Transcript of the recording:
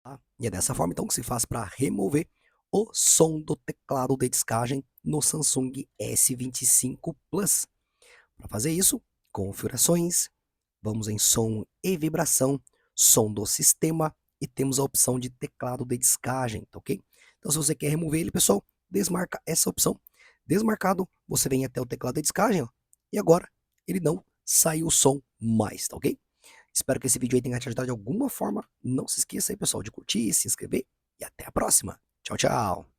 Tá? E é dessa forma então que se faz para remover o som do teclado de descagem no Samsung S25 Plus. Para fazer isso, configurações, vamos em som e vibração, som do sistema e temos a opção de teclado de descagem, tá ok? Então se você quer remover ele, pessoal, desmarca essa opção. Desmarcado, você vem até o teclado de descagem, ó, e agora ele não sai o som mais, tá ok? Espero que esse vídeo aí tenha te ajudado de alguma forma. Não se esqueça aí, pessoal, de curtir, se inscrever e até a próxima. Tchau, tchau.